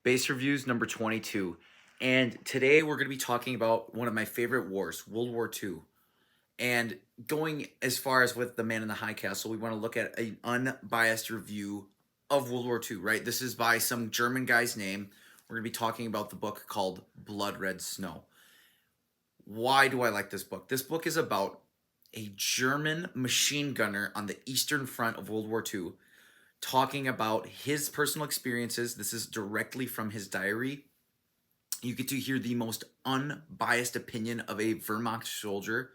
Base Reviews number 22. And today we're going to be talking about one of my favorite wars, World War II. And going as far as with The Man in the High Castle, we want to look at an unbiased review of World War II, right? This is by some German guy's name. We're going to be talking about the book called Blood Red Snow. Why do I like this book? This book is about a German machine gunner on the Eastern Front of World War II talking about his personal experiences. This is directly from his diary. You get to hear the most unbiased opinion of a Wehrmacht soldier,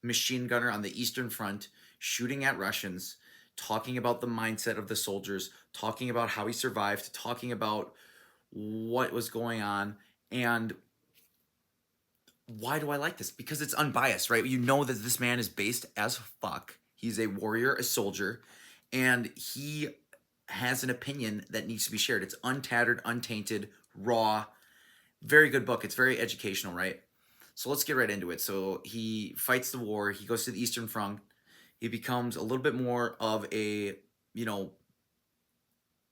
machine gunner on the Eastern Front, shooting at Russians, talking about the mindset of the soldiers, talking about how he survived, talking about what was going on. And why do I like this? Because it's unbiased, right? You know that this man is based as fuck. He's a warrior, a soldier, and he has an opinion that needs to be shared. It's untattered, untainted, raw. Very good book. It's very educational, right? So let's get right into it. So he fights the war. He goes to the Eastern Front. He becomes a little bit more of a,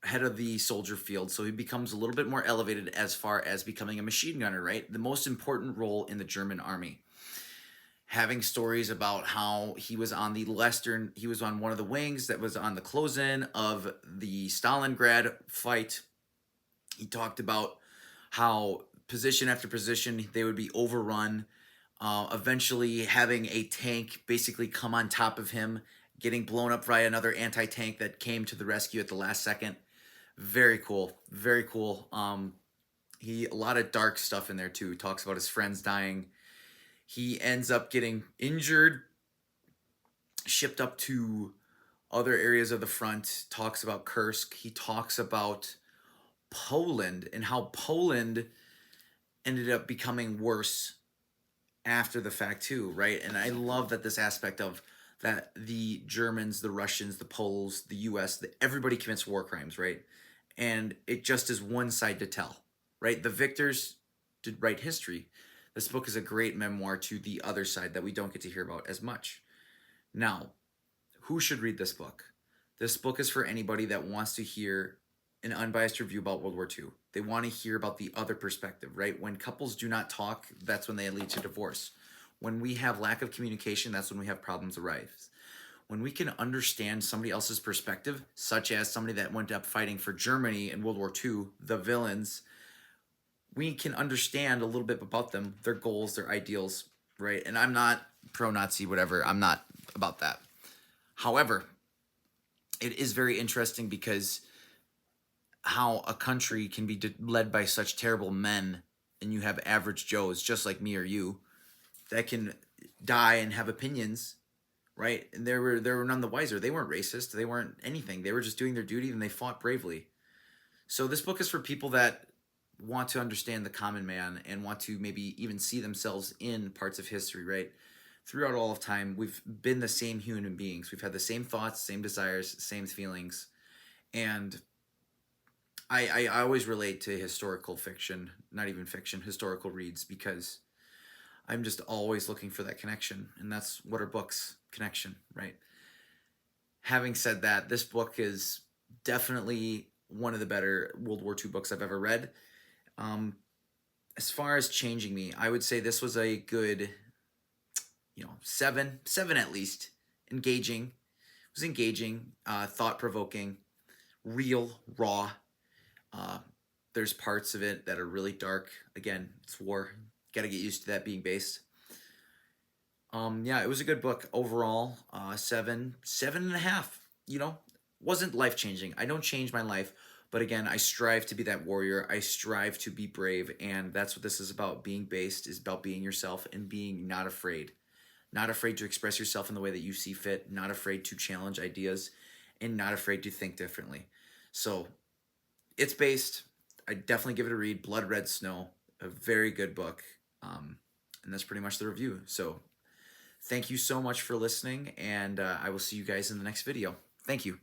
head of the soldier field. So he becomes a little bit more elevated as far as becoming a machine gunner, right? The most important role in the German army. Having stories about how he was on he was on one of the wings that was on the close-in of the Stalingrad fight. He talked about how position after position they would be overrun, eventually having a tank basically come on top of him, getting blown up by another anti-tank that came to the rescue at the last second. Very cool, very cool. A lot of dark stuff in there too. He talks about his friends dying. He ends up getting injured, shipped up to other areas of the front, talks about Kursk. He talks about Poland and how Poland ended up becoming worse after the fact too, right? And I love that this aspect of that the Germans, the Russians, the Poles, the US, everybody commits war crimes, right? And it just is one side to tell, right? The victors did write history. This book is a great memoir to the other side that we don't get to hear about as much. Now, who should read this book? This book is for anybody that wants to hear an unbiased review about World War II. They want to hear about the other perspective, right? When couples do not talk, that's when they lead to divorce. When we have lack of communication, that's when we have problems arise. When we can understand somebody else's perspective, such as somebody that went up fighting for Germany in World War II, the villains, we can understand a little bit about them, their goals, their ideals, right? And I'm not pro-Nazi, whatever. I'm not about that. However, it is very interesting because how a country can be led by such terrible men, and you have average Joes just like me or you that can die and have opinions, right? And they were none the wiser. They weren't racist. They weren't anything. They were just doing their duty and they fought bravely. So this book is for people that want to understand the common man and want to maybe even see themselves in parts of history, right? Throughout all of time, we've been the same human beings. We've had the same thoughts, same desires, same feelings. And I always relate to historical fiction, not even fiction, historical reads, because I'm just always looking for that connection. And that's what are books? Connection, right? Having said that, this book is definitely one of the better World War II books I've ever read. As far as changing me, I would say this was a good, seven at least. Engaging. It was engaging, thought-provoking, real, raw. There's parts of it that are really dark. Again, it's war. Got to get used to that being based. Yeah, it was a good book overall. 7.5. Wasn't life-changing. I don't change my life. But again, I strive to be that warrior. I strive to be brave, and that's what this is about. Being based is about being yourself and being not afraid. Not afraid to express yourself in the way that you see fit. Not afraid to challenge ideas, and not afraid to think differently. So, it's based. I definitely give it a read. Blood Red Snow, a very good book. And that's pretty much the review. So, thank you so much for listening, and I will see you guys in the next video. Thank you.